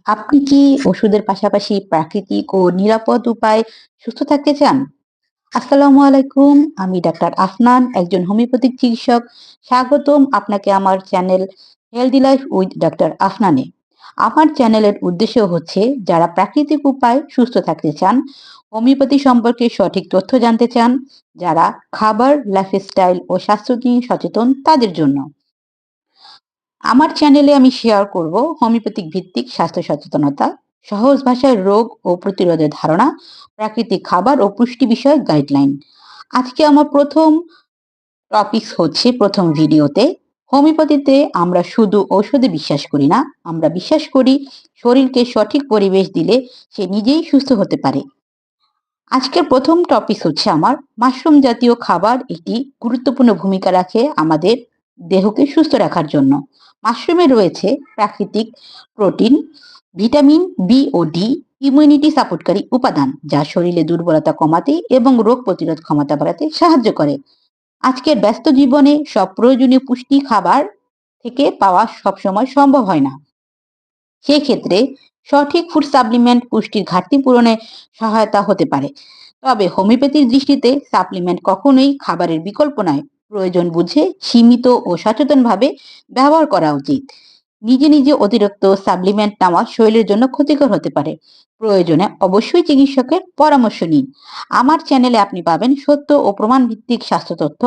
আপনি কি ওষুধের পাশাপাশি প্রাকৃতিক ও নিরাপদ উপায়ে সুস্থ থাকতে চান? আসসালামু আলাইকুম। আমি ডাক্তার আফনান, একজন হোমিওপ্যাথিক চিকিৎসক। স্বাগতম আপনাকে আমার channel healthy life with doctor আফনানে। আমার চ্যানেলের উদ্দেশ্য হচ্ছে যারা প্রাকৃতিক উপায়ে সুস্থ থাকতে চান, হোমিওপ্যাথি সম্পর্কে সঠিক তথ্য জানতে চান, যারা খাবার, লাইফস্টাইল ও স্বাস্থ্য নিয়ে সচেতন তাদের জন্য। আমার চ্যানেলে আমি শেয়ার করব হোমিওপ্যাথিক ভিত্তিক স্বাস্থ্য সচেতনতা, সহজ ভাষায় রোগ ও প্রতিরোধের ধারণা, প্রাকৃতিক খাবার ও পুষ্টি বিষয়ক গাইডলাইন। আজকে আমার প্রথম টপিক হচ্ছে, প্রথম ভিডিওতে, হোমিওপ্যাথিতে আমরা শুধু ঔষধে বিশ্বাস করি না, আমরা বিশ্বাস করি শরীরকে সঠিক পরিবেশ দিলে সে নিজেই সুস্থ হতে পারে। আজকের প্রথম টপিক হচ্ছে আমার, মাশরুম জাতীয় খাবার একটি গুরুত্বপূর্ণ ভূমিকা রাখে আমাদের দেহকে সুস্থ রাখার জন্য। মাশরুমে রয়েছে প্রাকৃতিক প্রোটিন, ভিটামিন বি ও ডি, ইমিউনিটি সাপোর্টকারী উপাদান যা শরীরে দুর্বলতা কমাতে এবং রোগ প্রতিরোধ ক্ষমতা বাড়াতে সাহায্য করে। আজকের ব্যস্ত জীবনে সব প্রয়োজনীয় পুষ্টি খাবার থেকে পাওয়া সবসময় সম্ভব হয় না। সেক্ষেত্রে সঠিক ফুড সাপ্লিমেন্ট পুষ্টির ঘাটতি পূরণে সহায়তা হতে পারে। তবে হোমিওপ্যাথির দৃষ্টিতে সাপ্লিমেন্ট কখনোই খাবারের বিকল্প নয়। প্রয়োজন বুঝে সীমিত ও সচেতনভাবে ব্যবহার করা উচিত। নিজে নিজে অতিরিক্ত সাপ্লিমেন্ট নেওয়া শরীরের জন্য ক্ষতিকর হতে পারে। প্রয়োজনে অবশ্যই চিকিৎসকের পরামর্শ নিন। আমার চ্যানেলে আপনি পাবেন সত্য ও প্রমাণ ভিত্তিক স্বাস্থ্য তথ্য,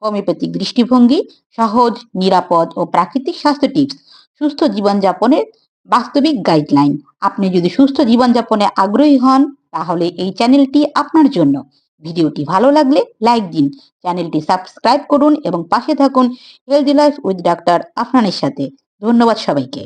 হোমিওপ্যাথিক দৃষ্টিভঙ্গি, সহজ, নিরাপদ ও প্রাকৃতিক স্বাস্থ্য টিপস, সুস্থ জীবনযাপনের বাস্তবিক গাইডলাইন। আপনি যদি সুস্থ জীবনযাপনে আগ্রহী হন, তাহলে এই চ্যানেলটি আপনার জন্য। ভিডিওটি ভালো লাগলে লাইক দিন, চ্যানেলটি সাবস্ক্রাইব করুন এবং পাশে থাকুন হেলদি লাইফ উইথ ডাক্তার আফনানের সাথে। ধন্যবাদ সবাইকে।